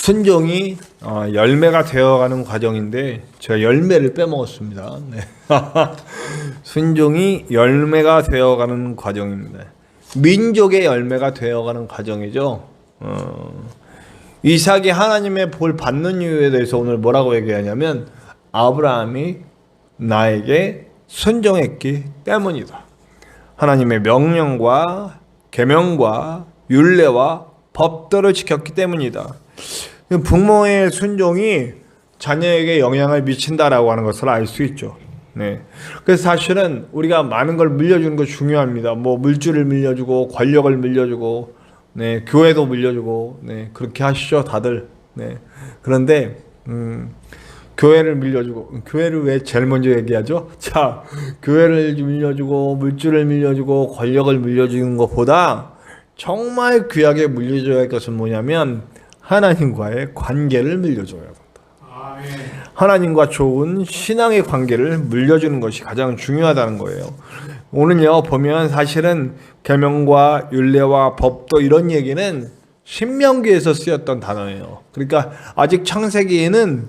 순종이 열매가 되어가는 과정인데 제가 열매를 빼먹었습니다. 네. 순종이 열매가 되어가는 과정입니다. 민족의 열매가 되어가는 과정이죠. 이삭이 하나님의 볼 받는 이유에 대해서 오늘 뭐라고 얘기하냐면 아브라함이 나에게 순종했기 때문이다. 하나님의 명령과 계명과 율례와 법도를 지켰기 때문이다. 부모의 순종이 자녀에게 영향을 미친다라고 하는 것을 알 수 있죠. 네. 그래서 사실은 우리가 많은 걸 물려주는 거 중요합니다. 뭐 물질을 물려주고 권력을 물려주고, 네, 교회도 물려주고, 네, 그렇게 하시죠, 다들. 네. 그런데 교회를 물려주고, 교회를 왜 제일 먼저 얘기하죠? 자, 교회를 물려주고 물질을 물려주고 권력을 물려주는 것보다 정말 귀하게 물려줘야 할 것은 뭐냐면 하나님과의 관계를 물려줘야 한다. 하나님과 좋은 신앙의 관계를 물려주는 것이 가장 중요하다는 거예요. 오늘요 보면 사실은 계명과 율례와 법도 이런 얘기는 신명기에서 쓰였던 단어예요. 그러니까 아직 창세기에는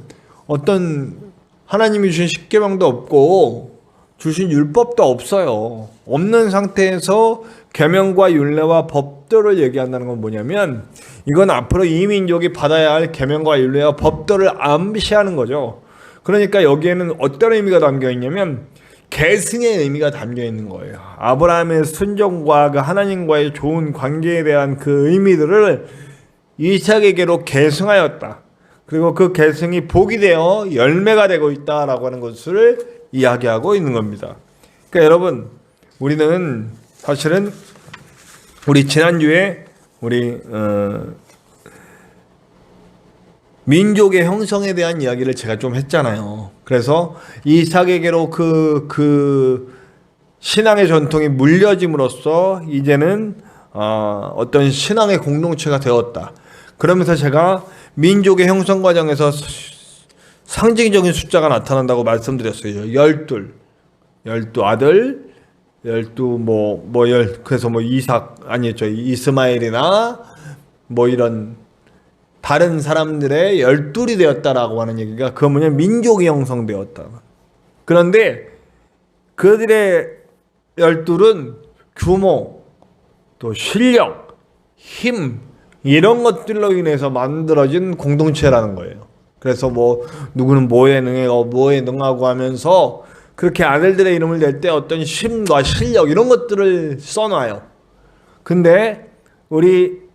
어떤 하나님이 주신 십계명도 없고 주신 율법도 없어요. 없는 상태에서 계명과 율례와 법도를 얘기한다는 건 뭐냐면 이건 앞으로 이 민족이 받아야 할 계명과 율례와 법도를 암시하는 거죠. 그러니까 여기에는 어떤 의미가 담겨 있냐면 계승의 의미가 담겨 있는 거예요. 아브라함의 순종과 그 하나님과의 좋은 관계에 대한 그 의미들을 이삭에게로 계승하였다. 그리고 그 계승이 복이 되어 열매가 되고 있다라고 하는 것을 이야기하고 있는 겁니다. 그러니까 여러분, 우리는 사실은 우리 지난주에 우리 민족의 형성에 대한 이야기를 제가 좀 했잖아요. 그래서 이삭에게로 그 신앙의 전통이 물려짐으로써 이제는 어떤 신앙의 공동체가 되었다. 그러면서 제가 민족의 형성 과정에서 상징적인 숫자가 나타난다고 말씀드렸어요. 12 아들, 12 그래서 이삭 아니었죠. 이스마엘이나 이런 다른 사람들의 12이 되었다라고 하는 얘기가 그건 뭐냐면 민족이 형성되었다. 그런데 그들의 12은 규모, 또 실력, 힘 이런 것들로 인해서 만들어진 공동체라는 거예요. 그래서 누구는 뭐에 능하고 하면서 그렇게 아들들의 이름을 낼 때 어떤 힘과 실력 이런 것들을 써놔요. 근데 우리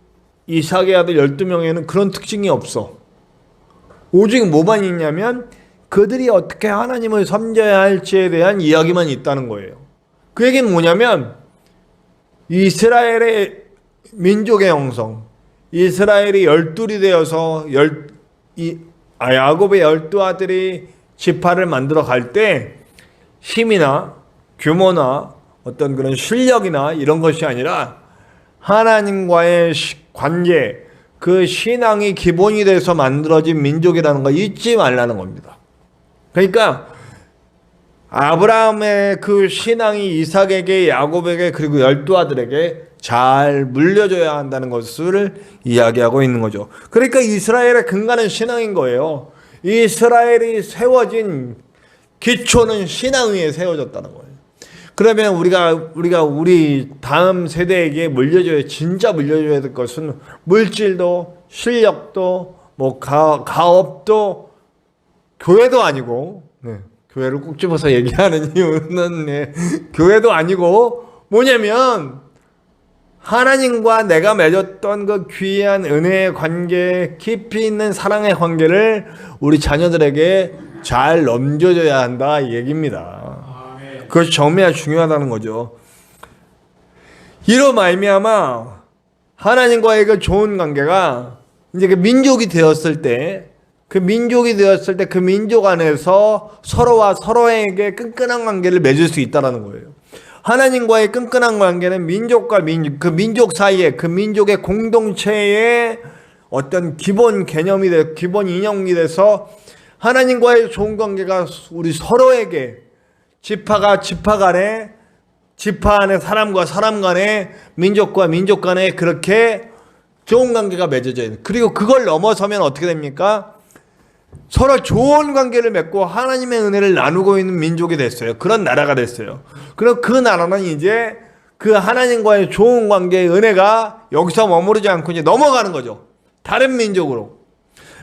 이삭의 아들 12명에는 그런 특징이 없어. 오직 뭐만 있냐면 그들이 어떻게 하나님을 섬겨야 할지에 대한 이야기만 있다는 거예요. 그 얘기는 뭐냐면 이스라엘의 민족의 형성, 이스라엘이 12이 되어서 야곱의 12아들이 지파를 만들어 갈 때 힘이나 규모나 어떤 그런 실력이나 이런 것이 아니라 하나님과의 관계, 그 신앙이 기본이 돼서 만들어진 민족이라는 거 잊지 말라는 겁니다. 그러니까 아브라함의 그 신앙이 이삭에게, 야곱에게 그리고 12아들에게 잘 물려줘야 한다는 것을 이야기하고 있는 거죠. 그러니까 이스라엘의 근간은 신앙인 거예요. 이스라엘이 세워진 기초는 신앙 위에 세워졌다는 거예요. 그러면 우리 다음 세대에게 진짜 물려줘야 될 것은 물질도, 실력도, 가업도, 교회도 아니고, 네, 교회를 꼭 집어서 얘기하는 이유는, 네, 교회도 아니고, 뭐냐면, 하나님과 내가 맺었던 그 귀한 은혜의 관계, 깊이 있는 사랑의 관계를 우리 자녀들에게 잘 넘겨줘야 한다 이 얘기입니다. 그것이 정말 중요하다는 거죠. 이로 말미암아 하나님과의 그 좋은 관계가 이제 그 민족이 되었을 때 그 민족 안에서 서로와 서로에게 끈끈한 관계를 맺을 수 있다는 거예요. 하나님과의 끈끈한 관계는 그 민족 사이에 그 민족의 공동체의 어떤 기본 개념이 기본 인형이 돼서 하나님과의 좋은 관계가 우리 서로에게 지파가 지파 간에, 지파 안에 사람과 사람 간에, 민족과 민족 간에 그렇게 좋은 관계가 맺어져 있는. 그리고 그걸 넘어서면 어떻게 됩니까? 서로 좋은 관계를 맺고 하나님의 은혜를 나누고 있는 민족이 됐어요. 그런 나라가 됐어요. 그럼 그 나라는 이제 그 하나님과의 좋은 관계의 은혜가 여기서 머무르지 않고 이제 넘어가는 거죠. 다른 민족으로.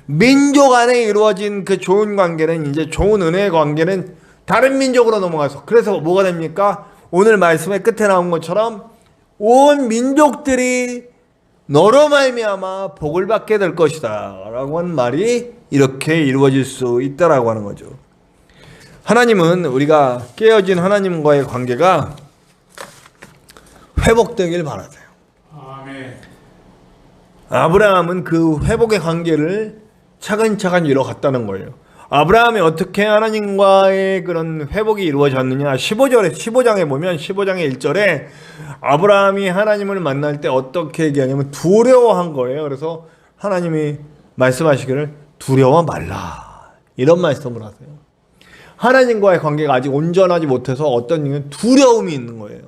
민족 안에 이루어진 그 좋은 관계는 이제 좋은 은혜의 관계는 다른 민족으로 넘어가서, 그래서 뭐가 됩니까? 오늘 말씀의 끝에 나온 것처럼 온 민족들이 너로 말미암아 복을 받게 될 것이다 라고 하는 말이 이렇게 이루어질 수 있다라고 하는 거죠. 하나님은 우리가 깨어진 하나님과의 관계가 회복되길 바라세요. 아멘. 아브라함은 그 회복의 관계를 차근차근 이뤄갔다는 거예요. 아브라함이 어떻게 하나님과의 그런 회복이 이루어졌느냐, 15장에 보면 15장의 1절에 아브라함이 하나님을 만날 때 어떻게 얘기하냐면 두려워한 거예요. 그래서 하나님이 말씀하시기를 두려워 말라, 이런 말씀을 하세요. 하나님과의 관계가 아직 온전하지 못해서 어떤 일은 두려움이 있는 거예요.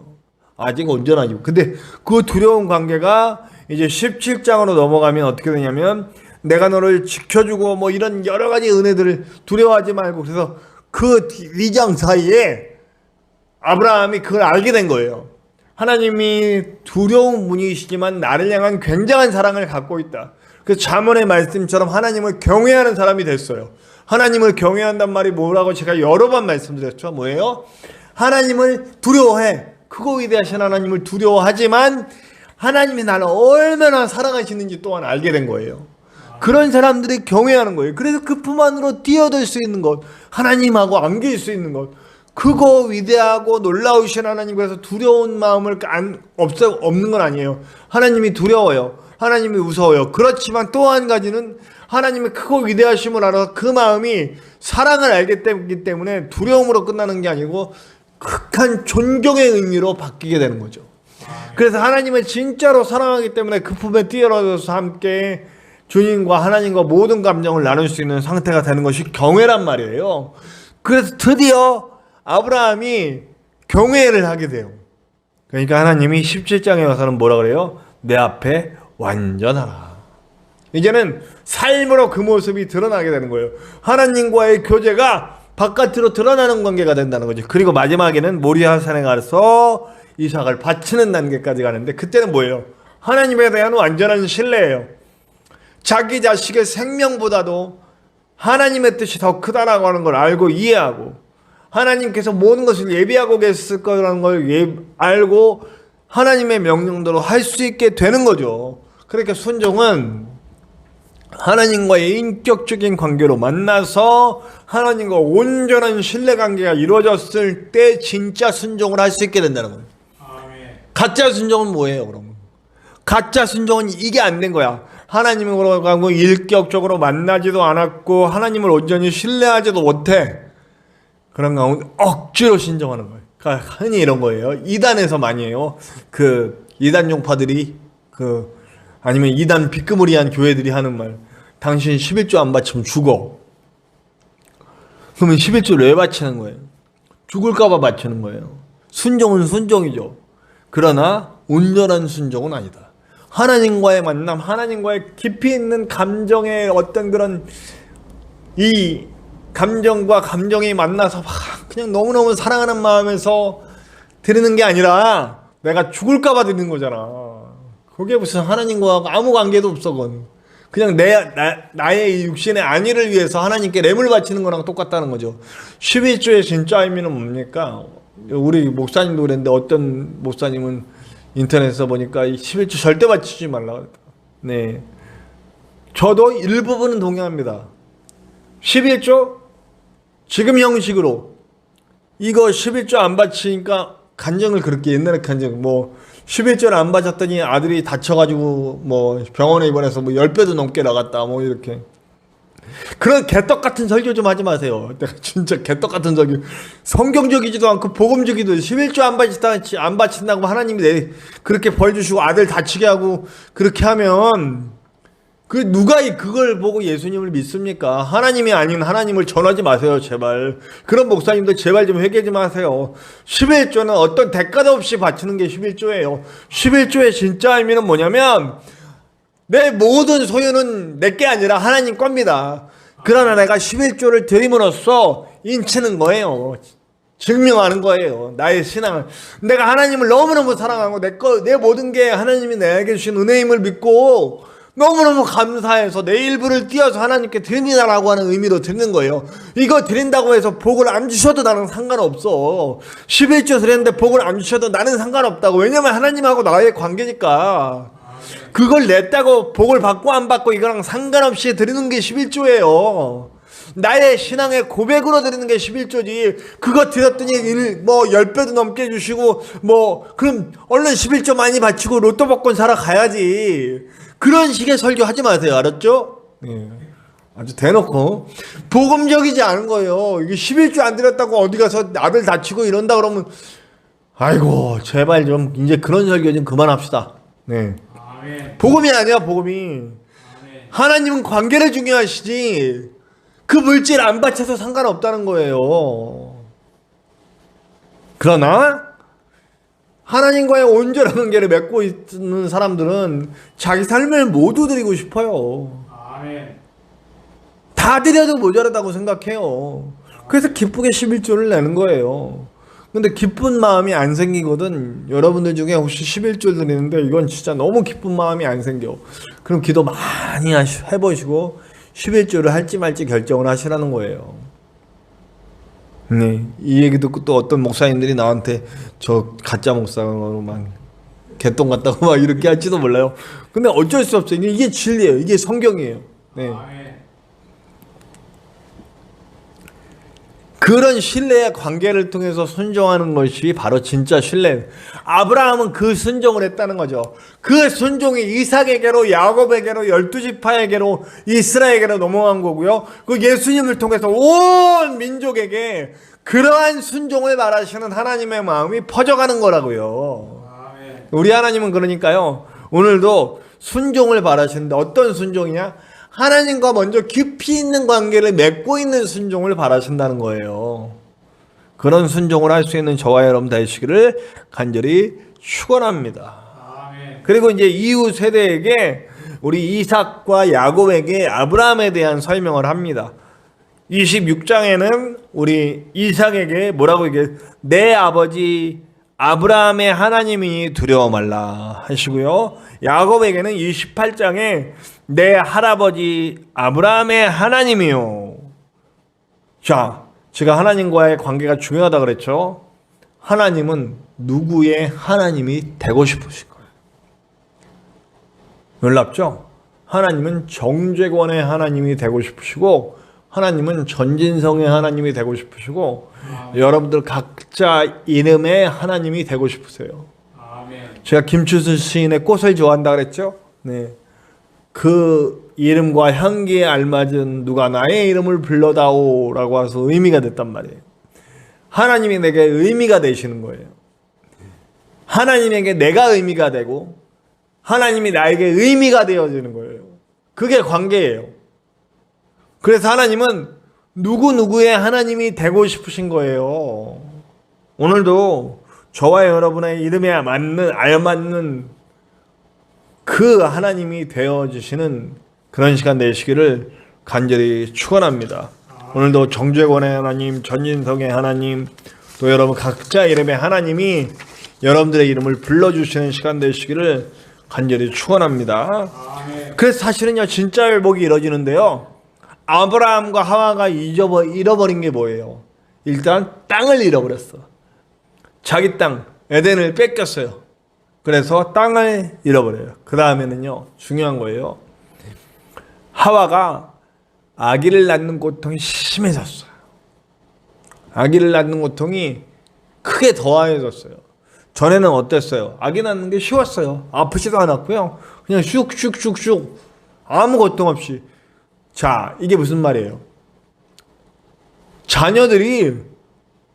아직 온전하지. 근데 그 두려운 관계가 이제 17장으로 넘어가면 어떻게 되냐면 내가 너를 지켜주고 뭐 이런 여러 가지 은혜들을 두려워하지 말고, 그래서 그 위장 사이에 아브라함이 그걸 알게 된 거예요. 하나님이 두려운 분이시지만 나를 향한 굉장한 사랑을 갖고 있다. 그래서 잠언의 말씀처럼 하나님을 경외하는 사람이 됐어요. 하나님을 경외한단 말이 뭐라고 제가 여러 번 말씀드렸죠. 뭐예요? 하나님을 두려워해. 크고 위대하신 하나님을 두려워하지만 하나님이 나를 얼마나 사랑하시는지 또한 알게 된 거예요. 그런 사람들이 경외하는 거예요. 그래서 그 품 안으로 뛰어들 수 있는 것, 하나님하고 안길 수 있는 것, 그거 위대하고 놀라우신 하나님, 그래서 두려운 마음을 없는 건 아니에요. 하나님이 두려워요. 하나님이 무서워요. 그렇지만 또 한 가지는 하나님의 크고 위대하심을 알아서 그 마음이 사랑을 알기 때문에 두려움으로 끝나는 게 아니고 극한 존경의 의미로 바뀌게 되는 거죠. 그래서 하나님을 진짜로 사랑하기 때문에 그 품에 뛰어들어서 함께 주님과 하나님과 모든 감정을 나눌 수 있는 상태가 되는 것이 경외란 말이에요. 그래서 드디어 아브라함이 경외를 하게 돼요. 그러니까 하나님이 17장에 와서는 뭐라 그래요? 내 앞에 완전하라. 이제는 삶으로 그 모습이 드러나게 되는 거예요. 하나님과의 교제가 바깥으로 드러나는 관계가 된다는 거죠. 그리고 마지막에는 모리아산에 가서 이삭을 바치는 단계까지 가는데, 그때는 뭐예요? 하나님에 대한 완전한 신뢰예요. 자기 자식의 생명보다도 하나님의 뜻이 더 크다라고 하는 걸 알고 이해하고, 하나님께서 모든 것을 예비하고 계실 거라는 걸 알고 하나님의 명령대로 할 수 있게 되는 거죠. 그러니까 순종은 하나님과의 인격적인 관계로 만나서 하나님과 온전한 신뢰관계가 이루어졌을 때 진짜 순종을 할 수 있게 된다는 거예요. 가짜 순종은 뭐예요, 그러면? 가짜 순종은 이게 안 된 거야. 하나님으로 가고 인격적으로 만나지도 않았고 하나님을 온전히 신뢰하지도 못해. 그런 가운데 억지로 신정하는 거예요. 그러니까 흔히 이런 거예요. 이단에서 많이 해요. 그 이단 종파들이 아니면 이단 비끄무리한 교회들이 하는 말. 당신 11조 안 바치면 죽어. 그러면 11조를 왜 바치는 거예요? 죽을까봐 바치는 거예요. 순종은 순종이죠. 그러나 온전한 순종은 아니다. 하나님과의 만남, 하나님과의 깊이 있는 감정의 어떤 그런 이 감정과 감정이 만나서 막 그냥 너무너무 사랑하는 마음에서 드리는 게 아니라 내가 죽을까봐 드리는 거잖아. 그게 무슨 하나님과 아무 관계도 없어. 그건 그냥 나의 육신의 안위를 위해서 하나님께 렘을 바치는 거랑 똑같다는 거죠. 11조의 진짜 의미는 뭡니까? 우리 목사님도 그랬는데 어떤 목사님은 인터넷에서 보니까 11조 절대 바치지 말라 그랬다. 네, 저도 일부분은 동의합니다. 11조 지금 형식으로 이거 11조 안 바치니까 간증을 그렇게 옛날에 간증 11조를 안 바쳤더니 아들이 다쳐가지고 병원에 입원해서 10배도 넘게 나갔다 이렇게 그런 개떡 같은 설교 좀 하지 마세요. 내가 진짜 개떡 같은 설교, 성경적이지도 않고 복음적이도 11조 안 바친다고 하나님이 그렇게 벌 주시고 아들 다치게 하고 그렇게 하면 누가 그걸 보고 예수님을 믿습니까? 하나님이 아닌 하나님을 전하지 마세요, 제발. 그런 목사님들 제발 좀 회개 좀 하세요. 11조는 어떤 대가도 없이 바치는 게 11조예요. 11조의 진짜 의미는 뭐냐면 내 모든 소유는 내게 아니라 하나님 겁니다. 그러나 내가 11조를 드림으로써 인치는 거예요. 증명하는 거예요. 나의 신앙을. 내가 하나님을 너무너무 사랑하고 내 모든 게 하나님이 내게 주신 은혜임을 믿고 너무너무 감사해서 내 일부를 띄어서 하나님께 드린다라고 하는 의미로 드리는 거예요. 이거 드린다고 해서 복을 안 주셔도 나는 상관없어. 11조 드렸는데 복을 안 주셔도 나는 상관없다고. 왜냐면 하나님하고 나의 관계니까. 그걸 냈다고 복을 받고 안 받고 이거랑 상관없이 드리는 게 11조예요. 나의 신앙의 고백으로 드리는 게 11조지. 그거 드렸더니 10배도 넘게 주시고 그럼 얼른 11조 많이 바치고 로또 복권 사러 가야지. 그런 식의 설교 하지 마세요. 알았죠? 네. 아주 대놓고 복음적이지 않은 거예요. 이게 11조 안 드렸다고 어디 가서 아들 다치고 이런다 그러면 아이고 제발 좀 이제 그런 설교 좀 그만합시다. 네. 복음이 아니야. 복음이. 하나님은 관계를 중요하시지 그 물질 안 바쳐서 상관없다는 거예요. 그러나 하나님과의 온전한 관계를 맺고 있는 사람들은 자기 삶을 모두 드리고 싶어요. 다 드려도 모자라다고 생각해요. 그래서 기쁘게 11조를 내는 거예요. 근데 기쁜 마음이 안 생기거든. 여러분들 중에 혹시 11조 드리는데 이건 진짜 너무 기쁜 마음이 안 생겨. 그럼 기도 많이 해보시고 11조를 할지 말지 결정을 하시라는 거예요. 네, 이 얘기 듣고 또 어떤 목사님들이 나한테 저 가짜 목사로 막 개똥 같다고 막 이렇게 할지도 몰라요. 근데 어쩔 수 없어요. 이게 진리예요. 이게 성경이에요. 네. 그런 신뢰의 관계를 통해서 순종하는 것이 바로 진짜 신뢰. 아브라함은 그 순종을 했다는 거죠. 그 순종이 이삭에게로, 야곱에게로, 12지파에게로, 이스라엘에게로 넘어간 거고요. 그 예수님을 통해서 온 민족에게 그러한 순종을 말하시는 하나님의 마음이 퍼져가는 거라고요. 우리 하나님은 그러니까요, 오늘도 순종을 바라시는데 어떤 순종이냐? 하나님과 먼저 깊이 있는 관계를 맺고 있는 순종을 바라신다는 거예요. 그런 순종을 할 수 있는 저와 여러분 되시기를 간절히 축원합니다. 그리고 이제 이후 세대에게 우리 이삭과 야곱에게 아브라함에 대한 설명을 합니다. 26장에는 우리 이삭에게 뭐라고 얘기해요? 내 아버지 아브라함의 하나님이 두려워 말라 하시고요. 야곱에게는 28장에 내 할아버지 아브라함의 하나님이요. 자, 제가 하나님과의 관계가 중요하다 그랬죠. 하나님은 누구의 하나님이 되고 싶으신 거예요. 놀랍죠? 하나님은 정죄권의 하나님이 되고 싶으시고 하나님은 전진성의 하나님이 되고 싶으시고 여러분들 각자 이름의 하나님이 되고 싶으세요. 제가 김추수 시인의 꽃을 좋아한다 그랬죠? 네. 그 이름과 향기에 알맞은 누가 나의 이름을 불러다오 라고 해서 의미가 됐단 말이에요. 하나님이 내게 의미가 되시는 거예요. 하나님에게 내가 의미가 되고 하나님이 나에게 의미가 되어지는 거예요. 그게 관계예요. 그래서 하나님은 누구누구의 하나님이 되고 싶으신 거예요. 오늘도 저와 여러분의 이름에 알맞는 그 하나님이 되어주시는 그런 시간 되시기를 간절히 축원합니다. 오늘도 정죄권의 하나님, 전진성의 하나님, 또 여러분 각자 이름의 하나님이 여러분들의 이름을 불러주시는 시간 되시기를 간절히 축원합니다. 그래서 사실은요, 진짜 회복이 이루어지는데요, 아브라함과 하와가 잃어버린 게 뭐예요? 일단 땅을 잃어버렸어. 자기 땅 에덴을 뺏겼어요. 그래서 땅을 잃어버려요. 그 다음에는요, 중요한 거예요. 하와가 아기를 낳는 고통이 심해졌어요. 아기를 낳는 고통이 크게 더해졌어요. 전에는 어땠어요? 아기 낳는 게 쉬웠어요. 아프지도 않았고요. 그냥 슉슉슉슉 아무 고통 없이. 자, 이게 무슨 말이에요? 자녀들이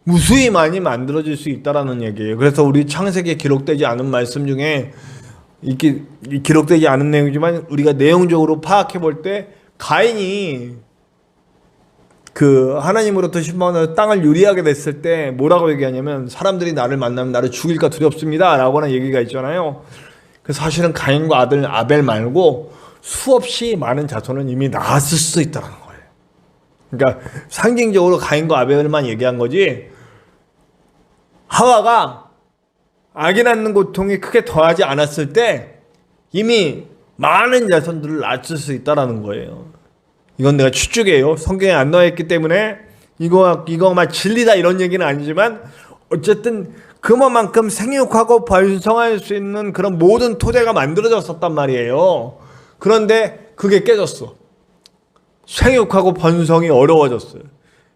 무수히 많이 만들어질 수 있다라는 얘기예요. 그래서 우리 창세기에 기록되지 않은 말씀 중에 이렇게 기록되지 않은 내용이지만 우리가 내용적으로 파악해 볼 때 가인이 그 하나님으로부터 신방하는 땅을 유리하게 됐을 때 뭐라고 얘기하냐면 사람들이 나를 만나면 나를 죽일까 두렵습니다 라고 하는 얘기가 있잖아요. 그 사실은 가인과 아들 아벨 말고 수없이 많은 자손을 이미 낳았을 수 있다는 거예요. 그러니까 상징적으로 가인과 아벨만 얘기한 거지, 하와가 아기 낳는 고통이 크게 더하지 않았을 때 이미 많은 자손들을 낳았을 수 있다는 거예요. 이건 내가 추측이에요. 성경에 안 나와 있기 때문에 이거만 진리다 이런 얘기는 아니지만, 어쨌든 그만큼 생육하고 번성할 수 있는 그런 모든 토대가 만들어졌었단 말이에요. 그런데 그게 깨졌어. 생육하고 번성이 어려워졌어요.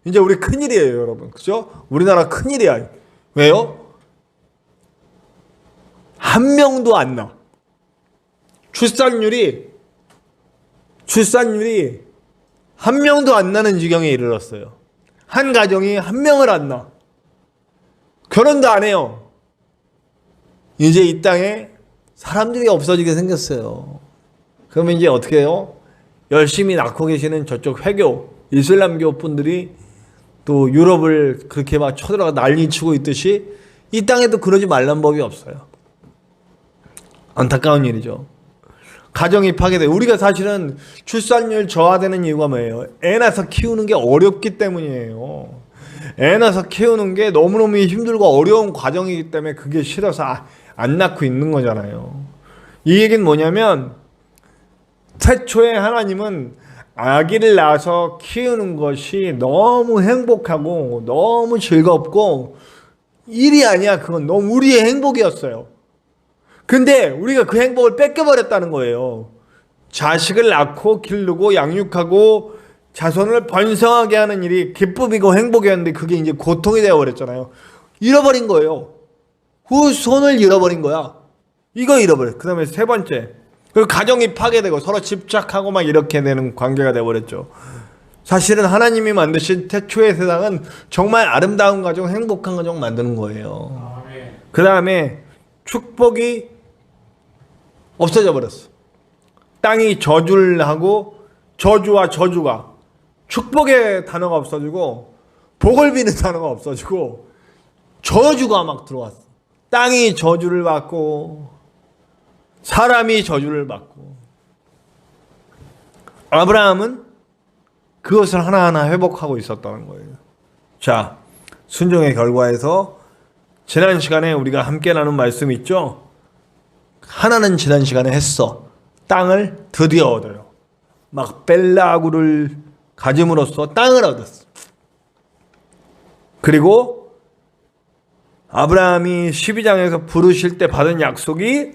이제 우리 큰일이에요, 여러분. 그죠? 우리나라 큰일이야. 왜요? 한 명도 안 나. 출산율이 한 명도 안 나는 지경에 이르렀어요. 한 가정이 한 명을 안 낳아. 결혼도 안 해요. 이제 이 땅에 사람들이 없어지게 생겼어요. 그러면 이제 어떻게 해요? 열심히 낳고 계시는 저쪽 회교, 이슬람교 분들이 또 유럽을 그렇게 막 쳐들어가 난리치고 있듯이 이 땅에도 그러지 말란 법이 없어요. 안타까운 일이죠. 가정이 파괴돼. 우리가 사실은 출산율 저하되는 이유가 뭐예요? 애 낳아서 키우는 게 어렵기 때문이에요. 애 낳아서 키우는 게 너무너무 힘들고 어려운 과정이기 때문에 그게 싫어서 안 낳고 있는 거잖아요. 이 얘기는 뭐냐면, 태초에 하나님은 아기를 낳아서 키우는 것이 너무 행복하고 너무 즐겁고 일이 아니야. 그건 너무 우리의 행복이었어요. 근데 우리가 그 행복을 뺏겨버렸다는 거예요. 자식을 낳고 기르고 양육하고 자손을 번성하게 하는 일이 기쁨이고 행복이었는데 그게 이제 고통이 되어버렸잖아요. 잃어버린 거예요. 후손을 잃어버린 거야. 이거 잃어버려. 그 다음에 세 번째, 그리고 가정이 파괴되고 서로 집착하고 막 이렇게 되는 관계가 되어버렸죠. 사실은 하나님이 만드신 태초의 세상은 정말 아름다운 가정, 행복한 가정 만드는 거예요. 그 다음에 축복이 없어져 버렸어. 땅이 저주를 하고 저주와 저주가, 축복의 단어가 없어지고 복을 비는 단어가 없어지고 저주가 막 들어왔어. 땅이 저주를 받고 사람이 저주를 받고. 아브라함은 그것을 하나하나 회복하고 있었다는 거예요. 자, 순종의 결과에서 지난 시간에 우리가 함께 나눈 말씀이 있죠. 하나는 지난 시간에 했어. 땅을 드디어 얻어요. 막벨라구를 가짐으로써 땅을 얻었어. 그리고 아브라함이 12장에서 부르실 때 받은 약속이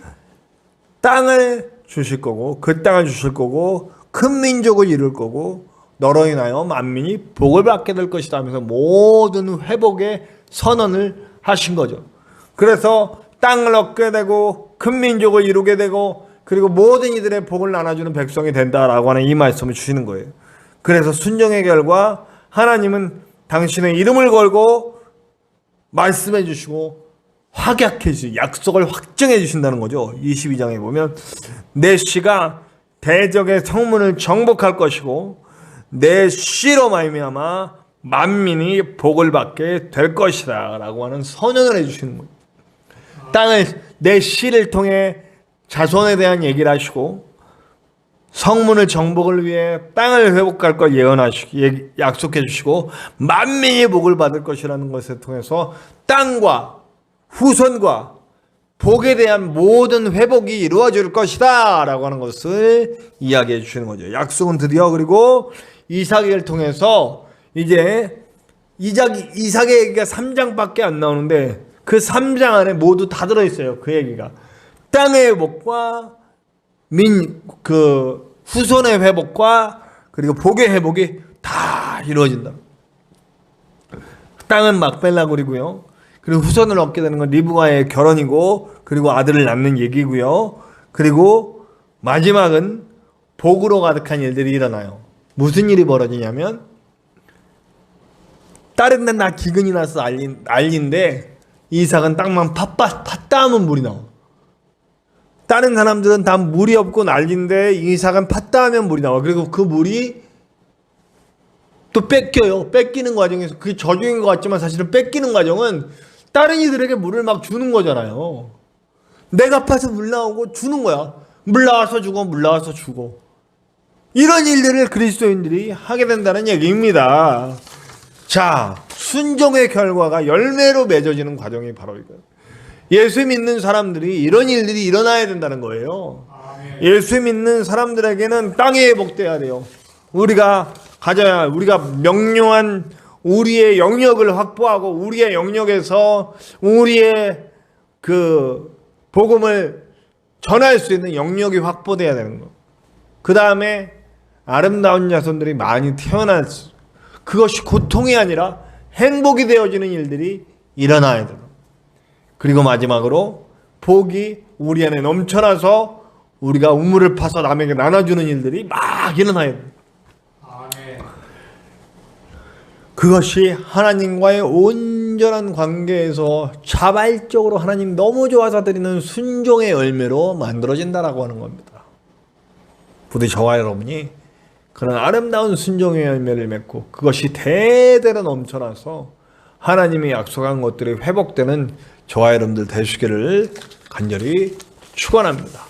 땅을 주실 거고, 그 땅을 주실 거고, 큰 민족을 이룰 거고, 너로 인하여 만민이 복을 받게 될 것이다 하면서 모든 회복의 선언을 하신 거죠. 그래서 땅을 얻게 되고 큰 민족을 이루게 되고 그리고 모든 이들의 복을 나눠주는 백성이 된다라고 하는 이 말씀을 주시는 거예요. 그래서 순종의 결과 하나님은 당신의 이름을 걸고 말씀해 주시고 확약해 주시고 약속을 확정해 주신다는 거죠. 22장에 보면 내 씨가 대적의 성문을 정복할 것이고 내 씨로 말미암아 만민이 복을 받게 될 것이다 라고 하는 선언을 해주시는 거예요. 땅을, 내 씨를 통해 자손에 대한 얘기를 하시고 성문을 정복을 위해 땅을 회복할 걸 예언하시고 약속해 주시고 만민이 복을 받을 것이라는 것을 통해서 땅과 후손과 복에 대한 모든 회복이 이루어질 것이다 라고 하는 것을 이야기해 주시는 거죠. 약속은 드디어, 그리고 이삭을 통해서 이제 이삭의 얘기가 3장밖에 안 나오는데 그 3장 안에 모두 다 들어있어요. 그 얘기가 땅의 회복과 후손의 회복과 그리고 복의 회복이 다 이루어진다. 땅은 막벨라굴이고요. 그리고 후손을 얻게 되는 건 리브가의 결혼이고 그리고 아들을 낳는 얘기고요. 그리고 마지막은 복으로 가득한 일들이 일어나요. 무슨 일이 벌어지냐면 다른 데는 다 기근이 나서 난리인데 이삭은 땅만 팠다 하면 물이 나와. 다른 사람들은 다 물이 없고 난리인데 이삭은 팠다 하면 물이 나와. 그리고 그 물이 또 뺏겨요. 뺏기는 과정에서 그게 저주인 것 같지만 사실은 뺏기는 과정은 다른 이들에게 물을 막 주는 거잖아요. 내가 파서 물 나오고 주는 거야. 물 나와서 주고 물 나와서 주고. 이런 일들을 그리스도인들이 하게 된다는 얘기입니다. 자, 순종의 결과가 열매로 맺어지는 과정이 바로 이거예요. 예수 믿는 사람들이 이런 일들이 일어나야 된다는 거예요. 예수 믿는 사람들에게는 땅이 회복돼야 돼요. 우리가 명료한 우리의 영역을 확보하고 우리의 영역에서 우리의 그 복음을 전할 수 있는 영역이 확보돼야 되는 거. 그 다음에 아름다운 자손들이 많이 태어날 수, 그것이 고통이 아니라 행복이 되어지는 일들이 일어나야 돼요. 그리고 마지막으로 복이 우리 안에 넘쳐나서 우리가 우물을 파서 남에게 나눠주는 일들이 막 일어나야 돼요. 그것이 하나님과의 온전한 관계에서 자발적으로 하나님 너무 좋아서 드리는 순종의 열매로 만들어진다라고 하는 겁니다. 부디 저와 여러분이 그런 아름다운 순종의 열매를 맺고 그것이 대대로 넘쳐나서 하나님이 약속한 것들이 회복되는 저와 여러분들 되시기를 간절히 축원합니다.